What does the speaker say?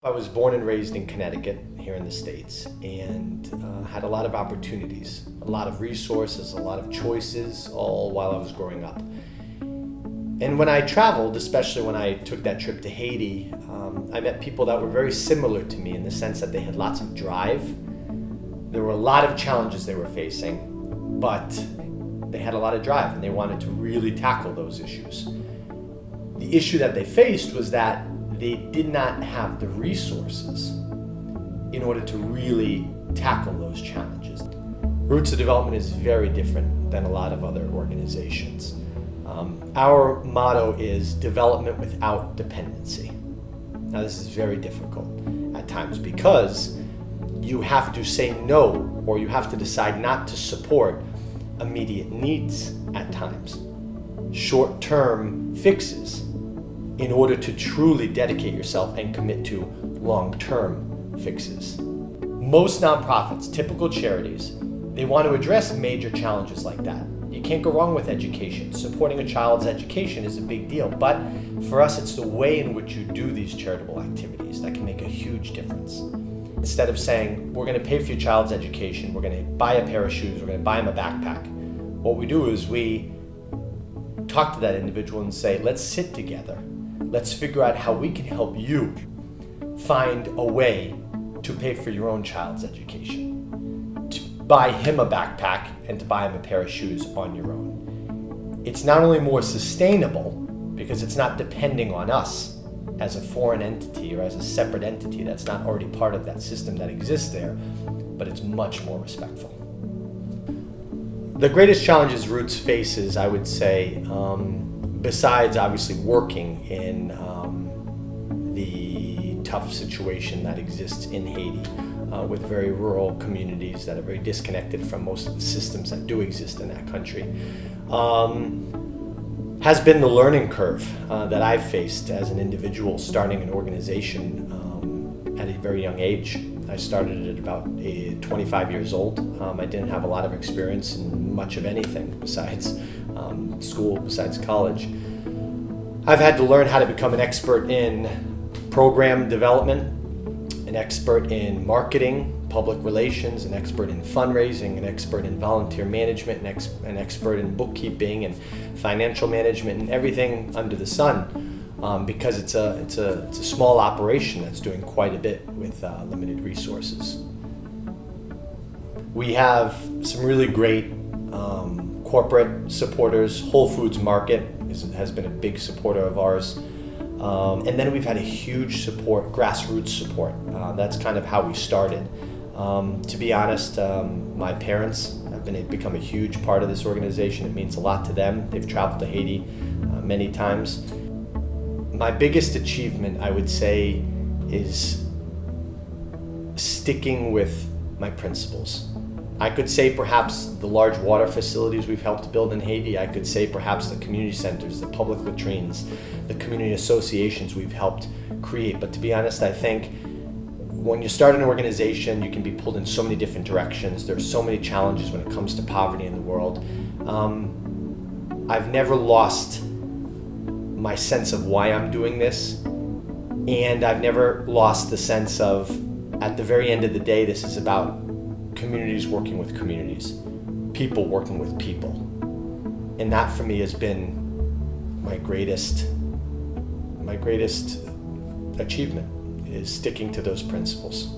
I was born and raised in Connecticut, here in the States, and had a lot of opportunities, a lot of resources, a lot of choices, all while I was growing up. And when I traveled, especially when I took that trip to Haiti, I met people that were very similar to me in the sense that they had lots of drive. There were a lot of challenges they were facing, but they had a lot of drive and they wanted to really tackle those issues. The issue that they faced was that they did not have the resources in order to really tackle those challenges. Roots of Development is very different than a lot of other organizations. Our motto is development without dependency. Now this is very difficult at times because you have to say no, or you have to decide not to support immediate needs at times, short-term fixes, in order to truly dedicate yourself and commit to long-term fixes. Most nonprofits, typical charities, they want to address major challenges like that. You can't go wrong with education. Supporting a child's education is a big deal, but for us it's the way in which you do these charitable activities that can make a huge difference. Instead of saying, we're going to pay for your child's education, we're going to buy a pair of shoes, we're going to buy them a backpack, what we do is we talk to that individual and say, let's sit together. Let's figure out how we can help you find a way to pay for your own child's education, to buy him a backpack and to buy him a pair of shoes on your own. It's not only more sustainable because it's not depending on us as a foreign entity or as a separate entity that's not already part of that system that exists there, but it's much more respectful. The greatest challenges Roots faces, I would say, besides obviously working in the tough situation that exists in Haiti with very rural communities that are very disconnected from most of the systems that do exist in that country, has been the learning curve that I've faced as an individual starting an organization at a very young age. I started at about 25 years old. I didn't have a lot of experience in much of anything besides school, besides college. I've had to learn how to become an expert in program development, an expert in marketing, public relations, an expert in fundraising, an expert in volunteer management, an expert in bookkeeping and financial management and everything under the sun. Because it's a small operation that's doing quite a bit with limited resources. We have some really great corporate supporters. Whole Foods Market has been a big supporter of ours. And then we've had a huge support, grassroots support. That's kind of how we started. To be honest, my parents have become a huge part of this organization. It means a lot to them. They've traveled to Haiti many times. My biggest achievement, I would say, is sticking with my principles. I could say perhaps the large water facilities we've helped build in Haiti. I could say perhaps the community centers, the public latrines, the community associations we've helped create. But to be honest, I think when you start an organization, you can be pulled in so many different directions. There are so many challenges when it comes to poverty in the world. I've never lost my sense of why I'm doing this, and I've never lost the sense of, at the very end of the day, this is about communities working with communities, people working with people. And that for me has been my greatest achievement, is sticking to those principles.